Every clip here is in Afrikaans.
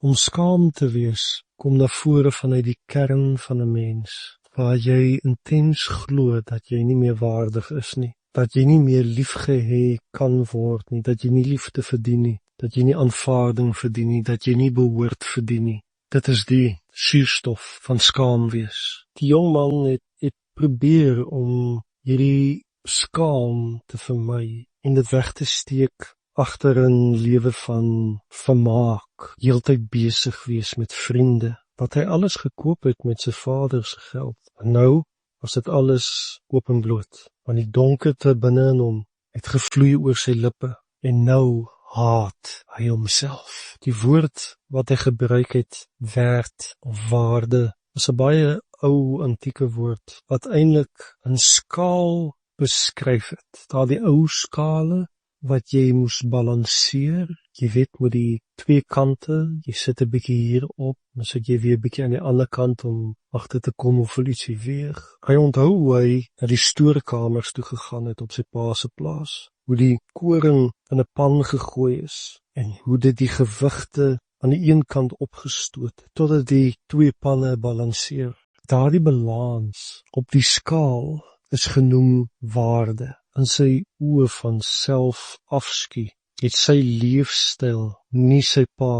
Om skaam te wees, kom na vore vanuit die kern van 'n mens, waar jy intens glo dat jy nie meer waardig is nie, dat jy nie meer liefgehê kan word nie, dat jy nie liefde verdien nie, dat jy nie aanvaarding verdien nie, dat jy nie behoort verdien nie. Dit is die suurstof van skaam wees. Die jong man het probeer om hierdie skaam te vermy en dit weg te steek agter 'n lewe van vermaak, heeltyd besig wees met vriende, wat hy alles gekoop het met sy vader se geld. En nou was dit alles openbloot, want die donkerte binne in hom het gevloei oor sy lippe, en nou haat hy homself. Die woord wat hy gebruik het, werd of waarde, is 'n baie ou antieke woord, wat eintlik 'n skaal beskryf het. Daardie ou skale wat jy moes balanseer, jy weet met die twee kante, jy sit 'n bietjie hierop, dan sit jy weer 'n bietjie aan die ander kant om agter te kom of wil ietsie weeg. Hy onthou hoe hy na die stoorkamers toe gegaan het op sy pa se plaas, hoe die koring in 'n pan gegooi is, en hoe dit die gewigte aan die een kant opgestoot, totdat die twee panne balanseer. Daardie balans op die skaal is genoem waarde. In sy oë van selfafskuw het sy leefstyl nie sy pa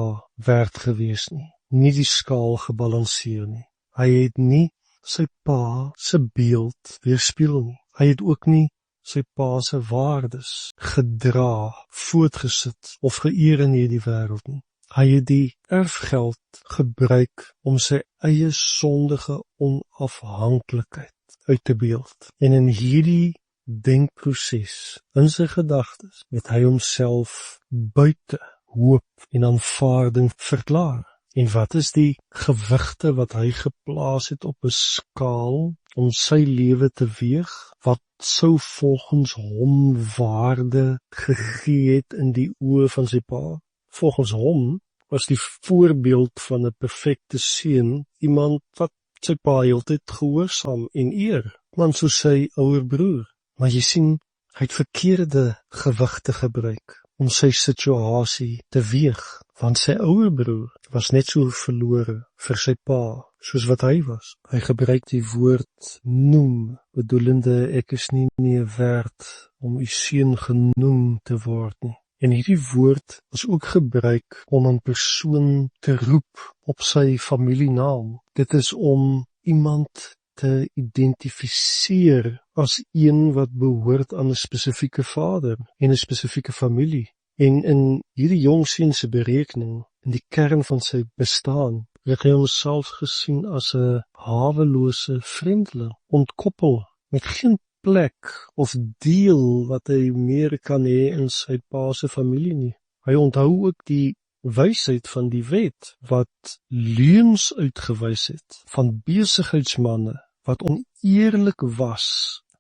werd gewees nie, nie die skaal gebalanseer nie. Hy het nie sy pa se beeld weerspieël nie. Hy het ook nie sy pa se waardes gedra, voortgesit of geëer in hierdie wêreld nie. Hy het die erfgeld gebruik om sy eie sondige onafhanklikheid uit te beeld. En in hierdie denkproses, in sy gedagtes, het hy homself buite hoop en aanvaarding verklaar. En wat is die gewigte wat hy geplaas het op 'n skaal om sy lewe te weeg, wat sou volgens hom waarde gegee het in die oë van sy pa? Volgens hom was die voorbeeld van 'n perfekte seun iemand wat sy pa heeltyd gehoorsaam en eer, want soos sy ouer broer. Maar jy sien, hy het verkeerde gewigte gebruik om sy situasie te weeg, want sy ouer broer was net so verlore vir sy pa, soos wat hy was. Hy gebruik die woord noem, bedoelende ek is nie meer werd om u seun genoem te word nie. En hierdie woord is ook gebruik om 'n persoon te roep op sy familienaam. Dit is om iemand te identifiseer as een wat behoort aan 'n spesifieke vader en 'n spesifieke familie. En in hierdie jong seun se berekening, in die kern van sy bestaan, het hy homself gesien as 'n hawelose vreemdeling, ontkoppel, met geen plek of deel wat hy meer kan hê in sy pa se familie nie. Hy onthou ook die wysheid van die wet, wat leuns uitgewys het, van besigheidsmanne, wat oneerlik was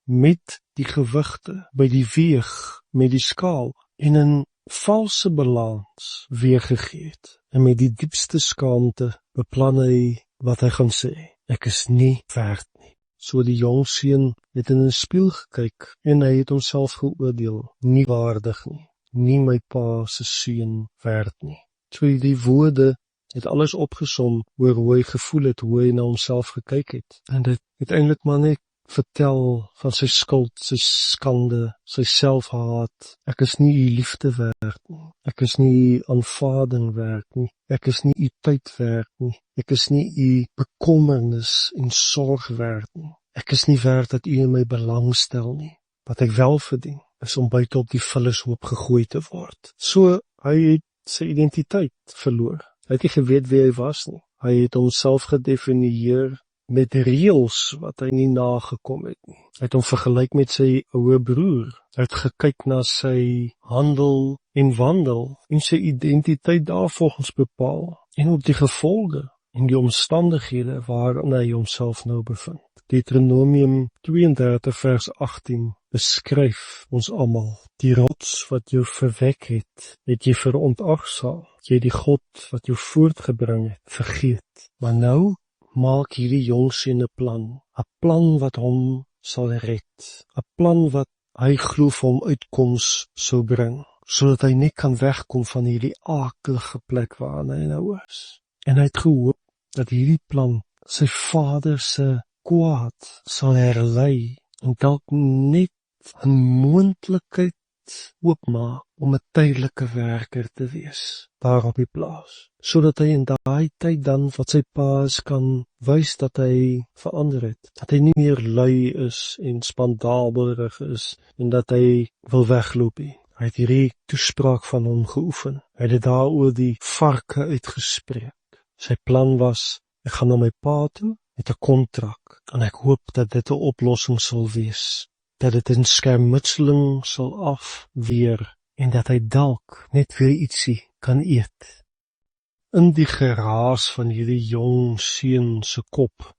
met die gewigte by die weeg met die skaal en 'n valse balans weergegee het. En met die diepste skaamte beplan hy wat hy gaan sê. Ek is nie werd nie. So die jong seun het in 'n spieël gekyk en hy het homself geoordeel, nie waardig nie, nie my pa se seun werd nie. So die woorde het alles opgesom oor hoe hy gevoel het, hoe hy na homself gekyk het. En dit het eintlik maar net vertel van sy skuld, sy skande, sy selfhaat. Ek is nie u liefde werd nie. Ek is nie u aanvaarding werd nie. Ek is nie u tyd werd nie. Ek is nie u bekommernis en sorg werd nie. Ek is nie werd dat u in my belang stel nie. Wat ek wel verdien, is om buite op die vullishoop gegooi te word. So, hy het sy identiteit verloor. Hy het nie geweet wie hy was nie. Hy het homself gedefinieer met reëls wat hy nie nagekom het nie. Hy het hom vergelyk met sy ouer broer. Hy het gekyk na sy handel en wandel en sy identiteit daarvolgens bepaal en op die gevolge en die omstandighede waarin hy homself nou bevind. Deuteronomium 32 vers 18 beskryf ons almal. Die rots wat jou verwek het jy verontagsaam. Jy die God wat jou voortgebring het, vergeet. Maar nou maak hierdie jong seun 'n plan wat hom sal red, 'n plan wat hy glo vir hom uitkoms sou bring, sodat hy net kan wegkom van hierdie akelige plek waarin hy nou is. En hy het gehoop dat hierdie plan sy vader se kwaad sal herlei en dalk net 'n moontlikheid oopmaak om 'n tydelike werker te wees daar op die plaas, sodat hy in daai tyd dan wat sy pa is kan wys dat hy verander het, dat hy nie meer lui is en spandabelrig is en dat hy wil wegloop nie. Hy het hierdie toespraak van hom geoefen. Hy het dit daaroor die varke uitgespreek. Sy plan was, ek gaan na my pa toe met 'n kontrak en ek hoop dat dit 'n oplossing sal wees, dat dit 'n skermutseling sal afweer en dat hy dalk net weer ietsie kan eet. In die geraas van hierdie jong seun se kop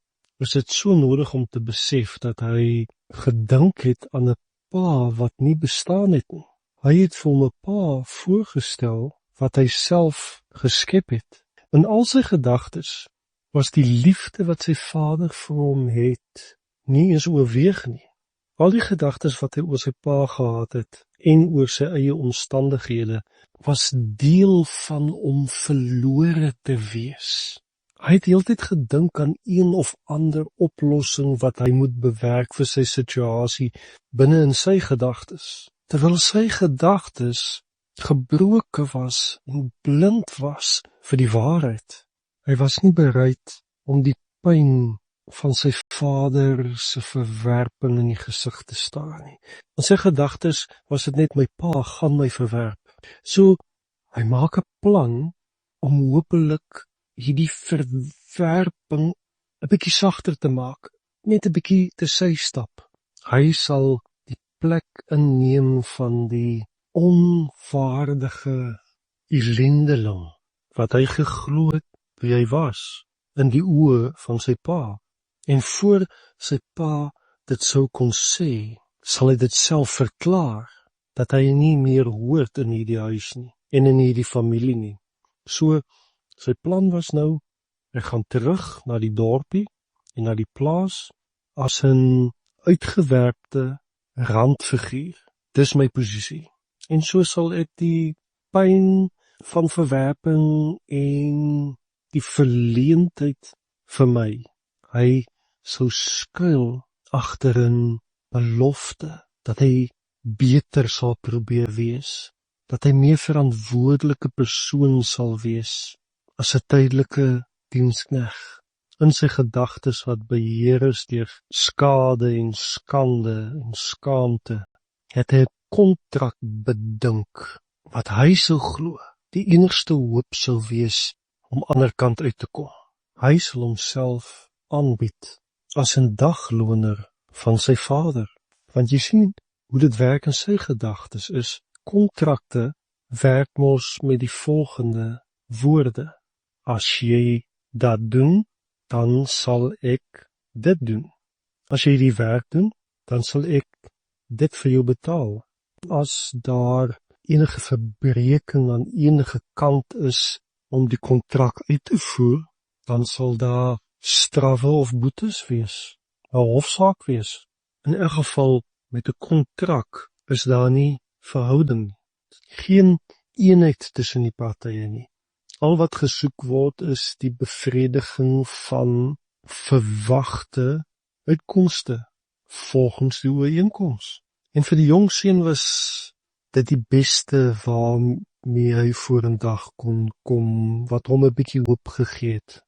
is dit so nodig om te besef dat hy gedink het aan 'n pa wat nie bestaan het nie. Hy het vir hom 'n pa voorgestel wat hy self geskep het. In al sy gedagtes was die liefde wat sy vader vir hom het nie eens oorweeg nie. Al die gedagtes wat hy oor sy pa gehad het en oor sy eie omstandighede was deel van om verlore te wees. Hy het heeltyd gedink aan een of ander oplossing wat hy moet bewerk vir sy situasie binne in sy gedagtes, terwyl sy gedagtes gebroke was en blind was vir die waarheid. Hy was nie bereid om die pyn van sy vader se verwerping in die gesig te staar nie. In sy gedagtes was dit net my pa gaan my verwerp. So, hy maak 'n plan om hopelik hierdie verwerping 'n bietjie sagter te maak, net 'n bietjie te sy stap. Hy sal die plek inneem van die onwaardige elendeling wat hy geglo het wie hy was in die oë van sy pa. En voor sy pa dit sou kon sê, sal hy dit self verklaar dat hy nie meer hoort in hierdie huis nie en in hierdie familie nie. So, sy plan was nou, hy gaan terug na die dorpie en na die plaas as 'n uitgewerkte randfiguur. Dis my posisie. En so sal ek die pyn van verwerping en die verleentheid vir my. Hy sou skuil agter 'n belofte dat hy beter sal probeer wees, dat hy meer verantwoordelike persoon sal wees as 'n tydelike dienskneg. In sy gedagtes wat beheer is deur skade en skande en skaamte, het hy 'n kontrak bedink wat hy sou glo die enigste hoop sou wees om ander kant uit te kom. Hy sal homself aanbied as 'n dagloner van sy vader. Want jy sien hoe dit werk in sy gedagtes is, kontrakte werk mos met die volgende woorde. As jy dat doen, dan sal ek dit doen. As jy die werk doen, dan sal ek dit vir jou betaal. As daar enige verbreking aan enige kant is om die kontrak uit te voer, dan sal daar straffe of boetes wees, 'n hofsaak wees. In 'n geval met 'n kontrak is daar nie verhouding, geen eenheid tussen die partye nie. Al wat gesoek word is die bevrediging van verwagte uitkomste volgens die ooreenkoms. En vir die jong seun was dit die beste waarmee hy vorendag kon kom, wat hom 'n bietjie hoop gegee het.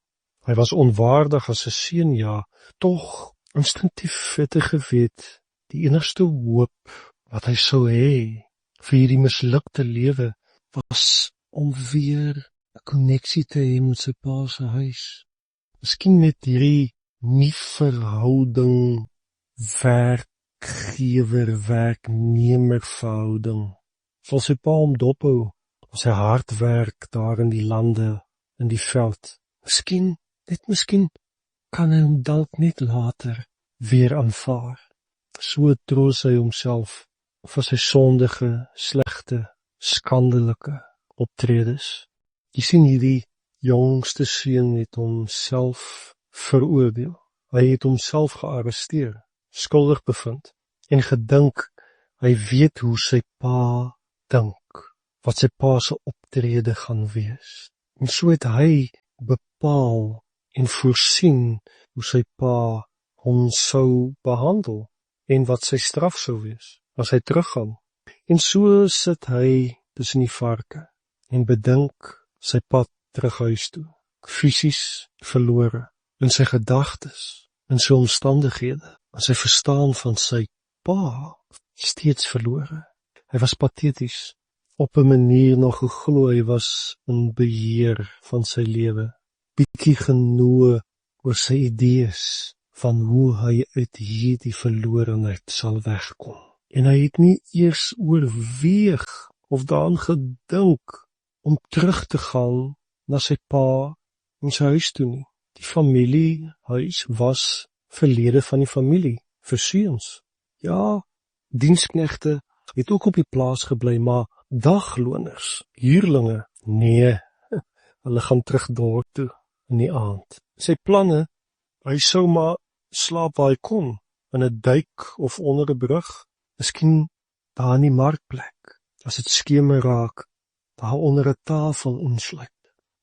Hy was onwaardig as 'n seun, ja, tog instinktief het hy geweet, die enigste hoop wat hy sou hê vir hierdie mislukte lewe was om weer 'n koneksie te hê met sy pa se huis. Miskien net hierdie nie verhouding werkgewer-werknemer verhouding. Sal sy pa hom dophou, sy hard werk daar in die lande, in die veld. Miskien kan hy hom dalk net later weer aanvaar. So troos hy homself vir sy sondige, slegte, skandelike optredes. Jy sien hierdie jongste seun het homself veroordeel. Hy het homself gearresteer, skuldig bevind en gedink hy weet hoe sy pa dink, wat sy pa se optrede gaan wees. En so het hy bepaal en voorsien hoe sy pa hom sou behandel en wat sy straf sou wees as hy teruggaan. En so sit hy tussen die varke en bedink sy pad terug huis toe, fisies verlore, in sy gedagtes, in sy omstandighede, in sy verstaan van sy pa, steeds verlore. Hy was pateties, op 'n manier nog geglo hy was in beheer van sy lewe, bietjie genoeg oor sy idees van hoe hy uit hierdie verlorenheid sal wegkom. En hy het nie eers oorweeg of daaraan gedink om terug te gaan na sy pa en sy huis toe nie. Die familiehuis was verlede van die familie, vir seuns. Ja, diensknegte het ook op die plaas gebly, maar dagloners, huurlinge, nee, hulle gaan terug dorp toe in die aand. Sy planne, hy sou maar slaap waar hy kon, in 'n duik of onder 'n brug, miskien daar in die markplek, as dit skemer raak, daar onder 'n tafel insluit.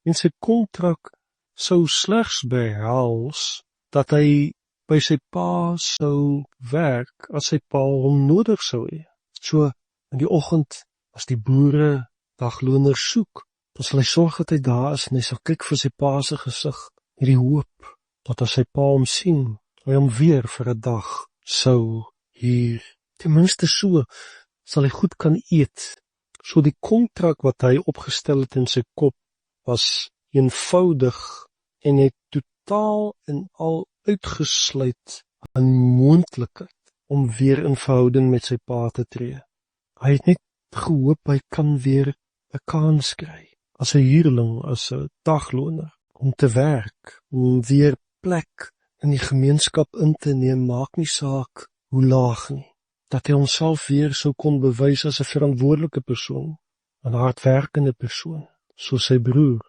En sy kontrak sou slegs behels dat hy by sy pa sou werk as sy pa hom nodig sou hê. So in die oggend as die boere dagloners soek, dan sal hy sorg dat hy daar is en hy sal kyk vir sy pa se gesig, hierdie hoop dat as sy pa hom sien, hy hom weer vir 'n dag sou hier. Ten minste so sal hy goed kan eet. So die kontrak wat hy opgestel het in sy kop was eenvoudig en het totaal en al uitgesluit 'n moontlikheid om weer in verhouding met sy pa te tree. Hy het net gehoop hy kan weer 'n kans kry, as 'n huurling, as 'n dagloner, om te werk, om weer plek in die gemeenskap in te neem, maak nie saak hoe laag nie, dat hy homself weer sou kon bewys as 'n verantwoordelike persoon, 'n hardwerkende persoon, soos sy broer.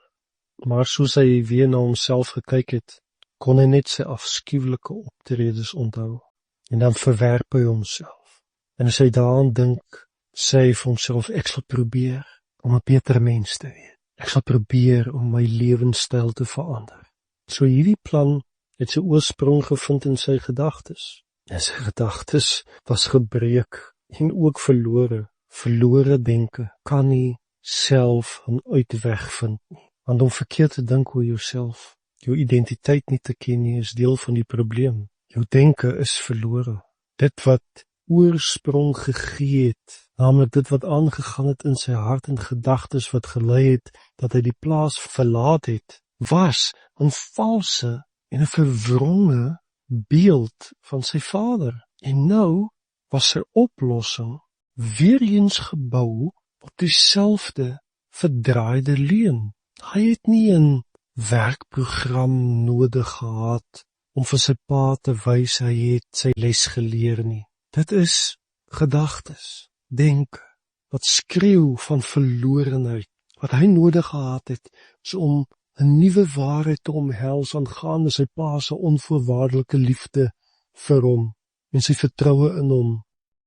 Maar soos hy weer na homself gekyk het, kon hy net sy afskuwelike optredes onthou. En dan verwerp hy homself. En as hy daaraan dink, sê hy vir homself, ek sal probeer om 'n beter mens te wees. Ek sal probeer om my lewenstyl te verander. So hierdie plan het sy oorsprong gevind in sy gedagtes. En sy gedagtes was gebreek en ook verlore. Verlore denke kan nie self 'n uitweg vind nie. Want om verkeerd te dink oor jouself, jou identiteit nie te ken nie, is deel van die probleem. Jou denke is verlore. Dit wat oorsprong gegee het, naamlik dit wat aangegaan het in sy hart en gedagtes wat gelei het, dat hy die plaas verlaat het, was 'n valse en 'n verwronge beeld van sy vader. En nou was sy oplossing weer eens gebou op dieselfde verdraaide leuen. Hy het nie 'n werkprogram nodig gehad om vir sy pa te wys hy het sy les geleer nie. Dit is gedagtes, denke, wat skreeu van verlorenheid. Wat hy nodig gehad het, is om 'n nuwe waarheid te omhels aangaande sy pa se onvoorwaardelike liefde vir hom en sy vertroue in hom